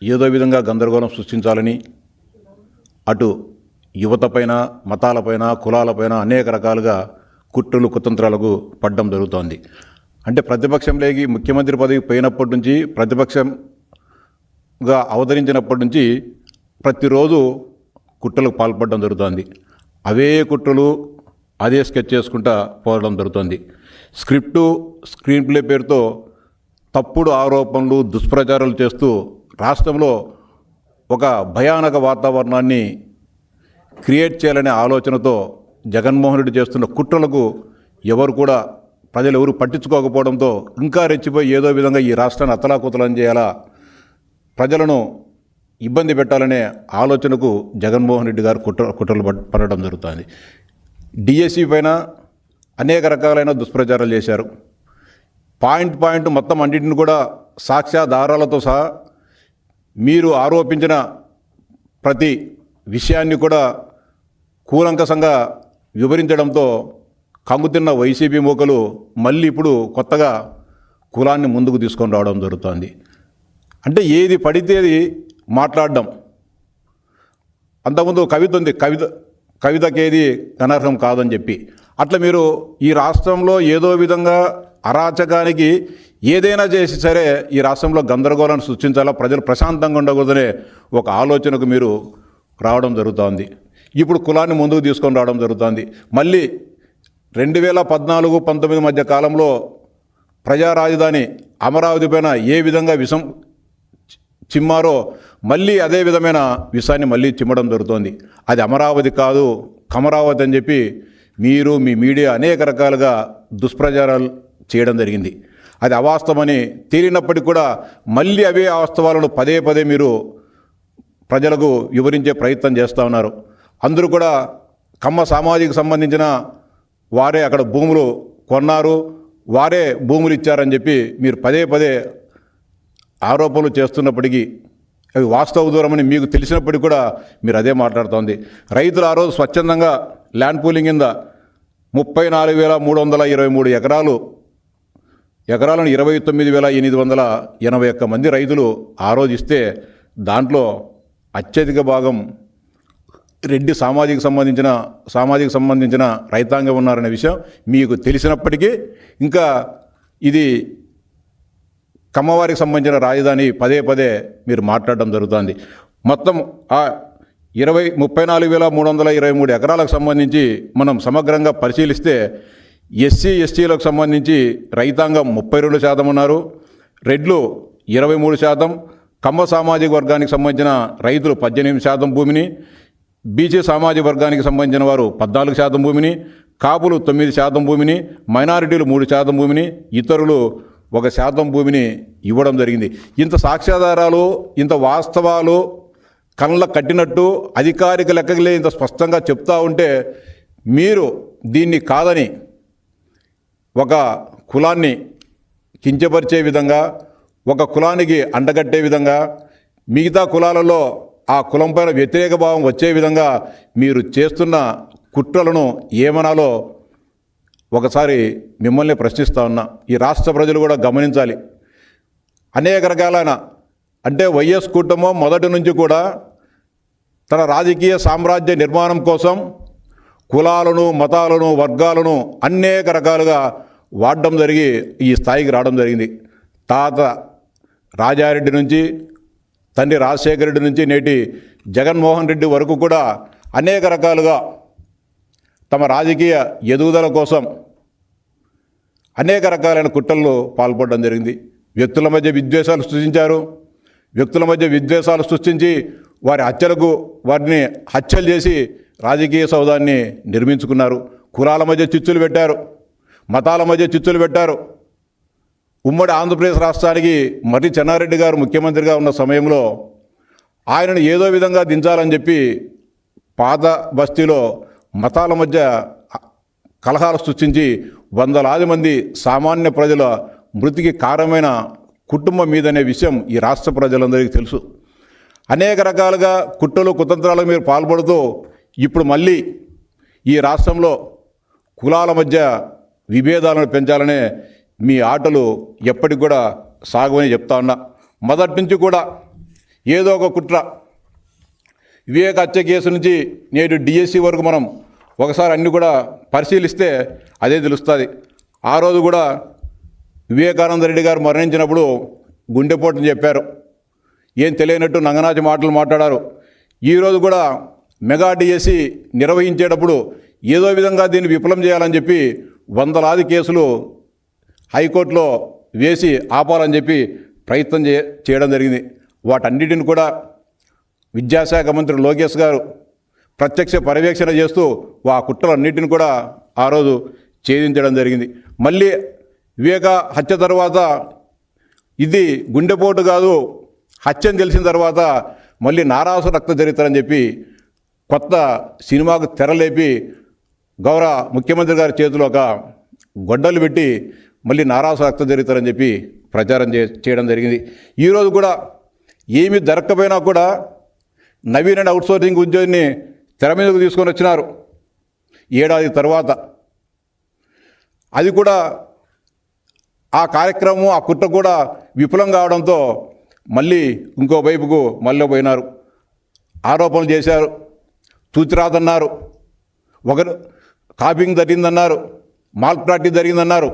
ఏదో విధంగా గందరగోళం సృష్టించాలని అటు యువతపైన, మతాలపైన, కులాలపైన అనేక రకాలుగా కుట్రలు కుతంత్రాలకు పడ్డం జరుగుతోంది. అంటే ప్రతిపక్షంలోకి ముఖ్యమంత్రి పదవి పోయినప్పటి నుంచి, ప్రతిపక్షంగా అవతరించినప్పటి నుంచి ప్రతిరోజు కుట్రలకు పాల్పడడం జరుగుతోంది. అవే కుట్రలు అదే స్కెచ్ చేసుకుంటా పోవడం జరుగుతుంది. స్క్రీన్ ప్లే పేరుతో తప్పుడు ఆరోపణలు, దుష్ప్రచారాలు చేస్తూ రాష్ట్రంలో ఒక భయానక వాతావరణాన్ని క్రియేట్ చేయాలనే ఆలోచనతో జగన్మోహన్ రెడ్డి చేస్తున్న కుట్రలకు ప్రజలు ఎవరు పట్టించుకోకపోవడంతో ఇంకా రెచ్చిపోయి ఏదో విధంగా ఈ రాష్ట్రాన్ని అతలాకుతలం చేయాలా, ప్రజలను ఇబ్బంది పెట్టాలనే ఆలోచనకు జగన్మోహన్ రెడ్డి గారు కుట్రలు పడడం జరుగుతుంది. డిఎస్సి పైన అనేక రకాలైన దుష్ప్రచారాలు చేశారు. పాయింట్ మొత్తం అన్నింటిని కూడా సాక్ష్యాధారాలతో సహా మీరు ఆరోపించిన ప్రతి విషయాన్ని కూడా కూలంకషంగా వివరించడంతో కంగుతిన్న వైసీపీ మూకలు మళ్ళీ ఇప్పుడు కొత్తగా కులాన్ని ముందుకు తీసుకొని రావడం జరుగుతుంది. అంటే ఏది పడితే అది మాట్లాడడం. అంతకుముందు కవిత ఉంది, కవితకేది అనర్హం కాదని చెప్పి, అట్లా మీరు ఈ రాష్ట్రంలో ఏదో విధంగా అరాచకానికి ఏదైనా చేసి సరే ఈ రాష్ట్రంలో గందరగోళాన్ని సృష్టించాలా, ప్రజలు ప్రశాంతంగా ఉండకూడదనే ఒక ఆలోచనకు మీరు రావడం జరుగుతోంది. ఇప్పుడు కులాన్ని ముందుకు తీసుకొని రావడం జరుగుతుంది. మళ్ళీ 2014-19 మధ్య కాలంలో ప్రజా రాజధాని అమరావతి పైన ఏ విధంగా విషం చిమ్మారో మళ్ళీ అదే విధమైన విషాన్ని మళ్ళీ చిమ్మడం జరుగుతోంది. అది అమరావతి కాదు, కమరావతి అని చెప్పి మీరు, మీ మీడియా అనేక రకాలుగా దుష్ప్రచారాలు చేయడం జరిగింది. అది అవాస్తవమని తేలినప్పటికీ కూడా మళ్ళీ అవే అవాస్తవాలను పదే మీరు ప్రజలకు వివరించే ప్రయత్నం చేస్తూ ఉన్నారు. అందరూ కూడా కమ్మ సమాజానికి సంబంధించిన వారే అక్కడ భూములు కొన్నారు, వారే భూములు ఇచ్చారని చెప్పి మీరు పదే ఆరోపణలు చేస్తున్నప్పటికీ అవి వాస్తవ దూరమని మీకు తెలిసినప్పటికీ కూడా మీరు అదే మాట్లాడుతోంది. రైతులు ఆ రోజు స్వచ్ఛందంగా ల్యాండ్ పూలింగ్ కింద 34,323 ఎకరాలను 29,881 మంది రైతులు ఆ రోజు ఇస్తే దాంట్లో అత్యధిక భాగం రెడ్డి సామాజిక సంబంధించిన రైతాంగం ఉన్నారనే విషయం మీకు తెలిసినప్పటికీ ఇంకా ఇది కమ్మవారికి సంబంధించిన రాజధాని పదే మీరు మాట్లాడడం జరుగుతుంది. మొత్తం ఆ 34,323 ఎకరాలకు సంబంధించి మనం సమగ్రంగా పరిశీలిస్తే ఎస్సీలకు సంబంధించి రైతాంగం 32% ఉన్నారు, రెడ్లు 23%, కమ్మ సామాజిక వర్గానికి సంబంధించిన రైతులు 18% భూమిని, బీసీ సామాజిక వర్గానికి సంబంధించిన వారు 14% భూమిని, కాపులు 9% భూమిని, మైనారిటీలు 3% భూమిని, ఇతరులు 1% భూమిని ఇవ్వడం జరిగింది. ఇంత సాక్ష్యాధారాలు, ఇంత వాస్తవాలు కళ్ళ కట్టినట్టు అధికారిక లెక్కలే ఇంత స్పష్టంగా చెప్తా ఉంటే మీరు దీన్ని కాదని ఒక కులాన్ని కించపరిచే విధంగా, ఒక కులానికి అండగట్టే విధంగా, మిగతా కులాలలో ఆ కులం పైన వ్యతిరేక భావం వచ్చే విధంగా మీరు చేస్తున్న కుట్రలను ఏమనాలో ఒకసారి మిమ్మల్ని ప్రశ్నిస్తూ ఉన్నా. ఈ రాష్ట్ర ప్రజలు కూడా గమనించాలి. అనేక రకాలైన అంటే వైఎస్ కుటుంబం మొదటి నుంచి కూడా తన రాజకీయ సామ్రాజ్య నిర్మాణం కోసం కులాలను, మతాలను, వర్గాలను అనేక రకాలుగా వాడడం జరిగి ఈ స్థాయికి రావడం జరిగింది. తాత రాజారెడ్డి నుంచి, తండ్రి రాజశేఖర రెడ్డి నుంచి నేటి జగన్మోహన్ రెడ్డి వరకు కూడా అనేక రకాలుగా తమ రాజకీయ ఎదుగుదల కోసం అనేక రకాలైన కుట్రల్లో పాల్పడడం జరిగింది. వ్యక్తుల మధ్య విద్వేషాలు సృష్టించి వారిని హత్యలు చేసి రాజకీయ సౌధాన్ని నిర్మించుకున్నారు. కులాల మధ్య చిచ్చులు పెట్టారు, మతాల మధ్య చిచ్చులు పెట్టారు. ఉమ్మడి ఆంధ్రప్రదేశ్ రాష్ట్రానికి మర్రి చెన్నారెడ్డి గారు ముఖ్యమంత్రిగా ఉన్న సమయంలో ఆయనను ఏదో విధంగా దించాలని చెప్పి పాత బస్తీలో మతాల మధ్య కలహాలు సృష్టించి వందలాది మంది సామాన్య ప్రజల మృతికి కారణమైన కుటుంబం మీదనే విషయం ఈ రాష్ట్ర ప్రజలందరికీ తెలుసు. అనేక రకాలుగా కుట్రలు కుతంత్రాలకు మీరు పాల్పడుతూ ఇప్పుడు మళ్ళీ ఈ రాష్ట్రంలో కులాల మధ్య విభేదాలను పెంచాలనే మీ ఆటలు ఎప్పటికి కూడా సాగవని చెప్తా ఉన్నా. మొదటి నుంచి కూడా ఏదో ఒక కుట్ర. వివేక హత్య కేసు నుంచి నేడు డిఎస్సి వరకు మనం ఒకసారి అన్నీ కూడా పరిశీలిస్తే అదే తెలుస్తుంది. ఆ రోజు కూడా వివేకానంద రెడ్డి గారు మరణించినప్పుడు గుండెపోటుని చెప్పారు, ఏం తెలియనట్టు నంగనాచి మాటలు మాట్లాడారు. ఈరోజు కూడా మెగా డిఎస్సి నిర్వహించేటప్పుడు ఏదో విధంగా దీన్ని విఫలం చేయాలని చెప్పి వందలాది కేసులు హైకోర్టులో వేసి ఆపాలని చెప్పి ప్రయత్నం చేయడం జరిగింది. వాటన్నిటిని కూడా విద్యాశాఖ మంత్రి లోకేష్ గారు ప్రత్యక్ష పర్యవేక్షణ చేస్తూ ఆ కుట్రలన్నిటిని కూడా ఆ రోజు ఛేదించడం జరిగింది. మళ్ళీ వివేక హత్య తర్వాత ఇది గుండెపోటు కాదు హత్య అని తెలిసిన తర్వాత మళ్ళీ నారాసు రక్త చరిత్ర అని చెప్పి కొత్త సినిమాకు తెరలేపి గౌరవ ముఖ్యమంత్రి గారి చేతిలో ఒక గొడ్డలు పెట్టి మళ్ళీ నారాసు రక్త చరిత్ర అని చెప్పి ప్రచారం చేయడం జరిగింది. ఈరోజు కూడా ఏమీ దొరక్కపోయినా కూడా నవీన్ అండ్ అవుట్సోర్సింగ్ ఉద్యోగిని తెర మీదకు తీసుకొని వచ్చినారు ఏడాది తర్వాత. అది కూడా ఆ కార్యక్రమం ఆ కుట్ర కూడా విఫలం కావడంతో మళ్ళీ ఇంకో వైపుకు మళ్ళీ పోయినారు. ఆరోపణలు చేశారు, తూచిరాదన్నారు, ఒకరు కాపింగ్ జరిగిందన్నారు, మాల్ ప్రాక్టీస్ జరిగిందన్నారు.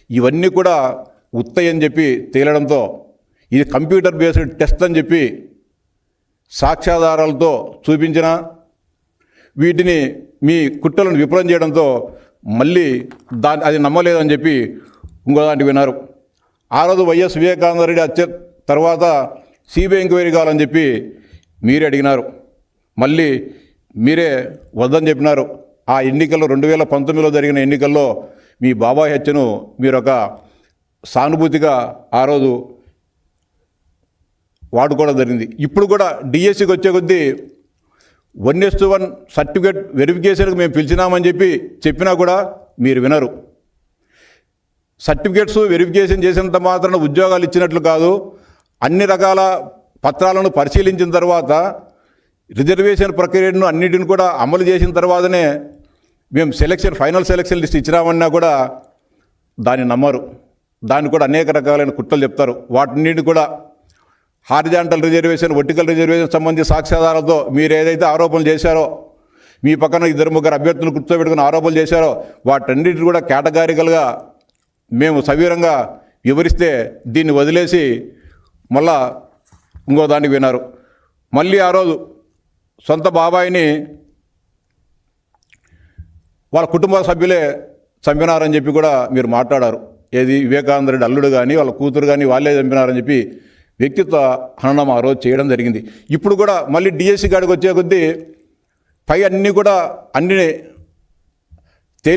ఇవన్నీ కూడా ఉత్తయని చెప్పి తేలడంతో ఇది కంప్యూటర్ బేస్డ్ టెస్ట్ అని చెప్పి సాక్ష్యాధారాలతో చూపించిన వీటిని మీ కుట్రలను విఫలం చేయడంతో మళ్ళీ అది నమ్మలేదని చెప్పి ఇంకో దాంట్లో విన్నారు. ఆ రోజు వైఎస్ వివేకానంద రెడ్డి హత్య తర్వాత సిబిఐ ఎంక్వైరీ కావాలని చెప్పి మీరే అడిగినారు, మళ్ళీ మీరే వద్దని చెప్పినారు. ఆ ఎన్నికల్లో 2019లో జరిగిన ఎన్నికల్లో మీ బాబాయ్ హత్యను మీరు ఒక సానుభూతిగా ఆ రోజు వాడుకోవడం జరిగింది. ఇప్పుడు కూడా డిఎస్సికి వచ్చే కొద్దీ 1:1 సర్టిఫికేట్ వెరిఫికేషన్కి మేము పిలిచినామని చెప్పినా కూడా మీరు వినరు. సర్టిఫికేట్స్ వెరిఫికేషన్ చేసినంత మాత్రాన ఉద్యోగాలు ఇచ్చినట్లు కాదు. అన్ని రకాల పత్రాలను పరిశీలించిన తర్వాత రిజర్వేషన్ ప్రక్రియను అన్నిటిని కూడా అమలు చేసిన తర్వాతనే మేము ఫైనల్ సెలక్షన్ లిస్ట్ ఇచ్చినామన్నా కూడా దాన్ని నమ్మరు. దాన్ని కూడా అనేక రకాలైన కుట్రలు చెప్తారు. వాటిని కూడా హారిజాంటల్ రిజర్వేషన్, వర్టికల్ రిజర్వేషన్ సంబంధించి సాక్ష్యాధారాలతో మీరు ఏదైతే ఆరోపణలు చేశారో, మీ పక్కన 2-3 అభ్యర్థులు కూర్చోబెట్టుకుని ఆరోపణలు చేశారో వాటన్నిటిని కూడా కేటగారికల్గా మేము సవివరంగా వివరిస్తే దీన్ని వదిలేసి మళ్ళా ఇంకో దానికి విన్నారు. మళ్ళీ ఆ రోజు సొంత బాబాయిని వాళ్ళ కుటుంబ సభ్యులే చంపినారని చెప్పి కూడా మీరు మాట్లాడారు. ఏది వివేకానంద రెడ్డి అల్లుడు కానీ వాళ్ళ కూతురు కానీ వాళ్ళే చంపినారని చెప్పి వ్యక్తిత్వ హననం ఆ రోజు చేయడం జరిగింది. ఇప్పుడు కూడా మళ్ళీ డిఎస్సి కాడికి వచ్చే కొద్దీ పై అన్నీ కూడా అన్ని